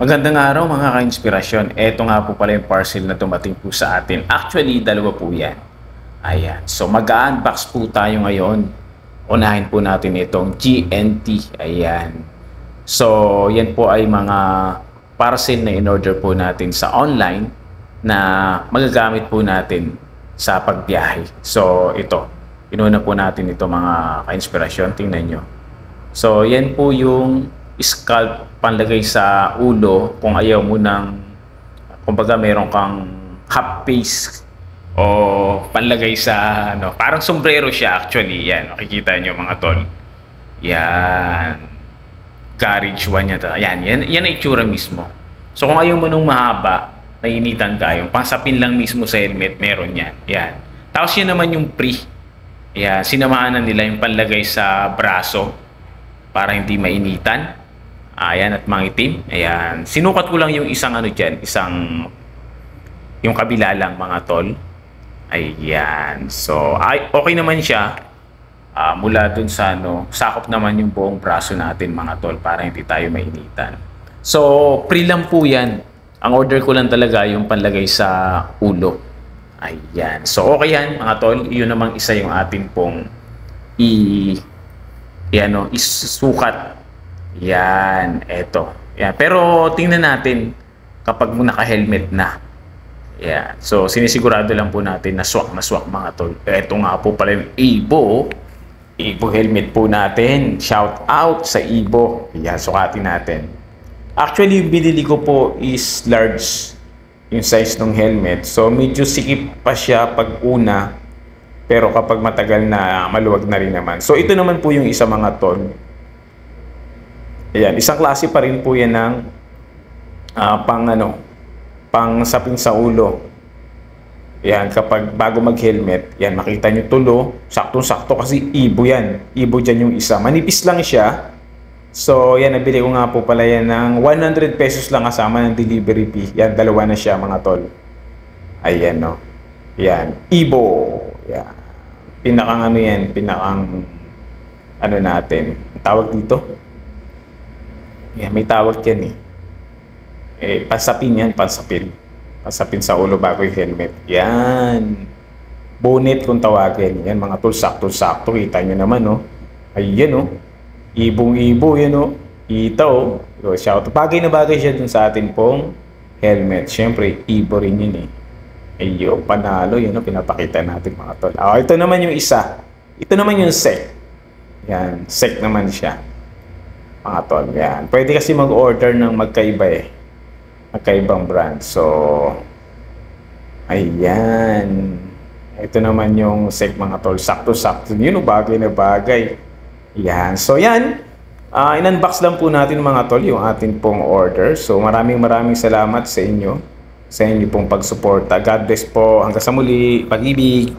Magandang araw mga ka-inspirasyon. Ito nga po pala yung parcel na dumating po sa atin. Actually, dalawa po yan. Ayan. So mag-unbox po tayo ngayon. Unahin po natin itong GNT. Ayan. So yan po ay mga parcel na in-order po natin sa online na magagamit po natin sa pagbiyahe. So ito. Inuna po natin ito mga ka-inspirasyon. Tingnan nyo. So yan po yung scalp panlagay sa ulo kung ayaw mo ng, kumbaga meron kang half face o panlagay sa ano, parang sombrero siya actually. Yan, makikita nyo mga tol. Yan. Carriage one niya. Yan ang itsura mismo. So kung ayaw mo nung mahaba, nainitan ka, yung pangsapin lang mismo sa helmet, meron yan. Yan. Tapos yun naman yung pre. Yan, sinamahan na nila yung panlagay sa braso para hindi mainitan. Ayan, at mangitim. Ayan. Sinukat ko lang yung isang ano dyan. Yung kabila lang mga tol. Ayan. So, okay naman siya. Mula dun sa ano, sakop naman yung buong braso natin mga tol para hindi tayo mainitan. So, pre lang po yan. Ang order ko lang talaga yung panlagay sa ulo. Ayan. So, okay yan mga tol. Yun namang isa yung atin pong isusukat. Yan, eto. Yan. Pero tingnan natin kapag naka-helmet na. Yan. So sinisigurado lang po natin na swak mga tol. Eto nga po pala yung Ibo. Ibo helmet po natin. Shout out sa Ibo. Yan, sukatin natin. Actually, yung binili ko po is large yung size ng helmet. So medyo sikip pa siya pag una. Pero kapag matagal na, maluwag na rin naman. So ito naman po yung isa mga tol. Ayan, isang klase pa rin po yan ng pang sapin sa ulo. Ayan, kapag bago mag-helmet, yan, makita nyo tulo, saktong-sakto kasi Ibo yan. Ibo dyan yung isa. Manipis lang siya. So, yan, nabili ko nga po pala yan ng 100 pesos lang kasama ng delivery fee. Yan, dalawa na siya mga tol. Ayan, no. Yan, Ibo. Yan. Pinakang ano yan, pinakang ano natin. Tawag dito? Yan, may tawag yan pasapin yan, pasapin. Pasapin sa ulo bago yung helmet. Yan. Bonnet kung tawagin. Yan mga tol, sakto-sakto. Kita nyo naman, no. Ayan, no. Ibong-ibo, yan, no. Kita, oh. So, shout. Bagay na bagay siya dun sa atin pong helmet. Siyempre, Ibo rin yun, Ayun, panalo. Yan, no. Pinapakita natin mga tol. Ito naman yung isa. Ito naman yung sec. Yan, sec naman siya. Mga tol, yan. Pwede kasi mag-order ng magkaiba magkaibang brand. So, ayan. Ito naman yung sec mga tol. Sakto-sakto. Yun, bagay na bagay. Yan. So, yan. In-unbox lang po natin mga tol yung ating pong order. So, maraming salamat sa inyo. Sa inyo pong pagsuporta. God bless po. Hanggang sa muli. Pag-ibig.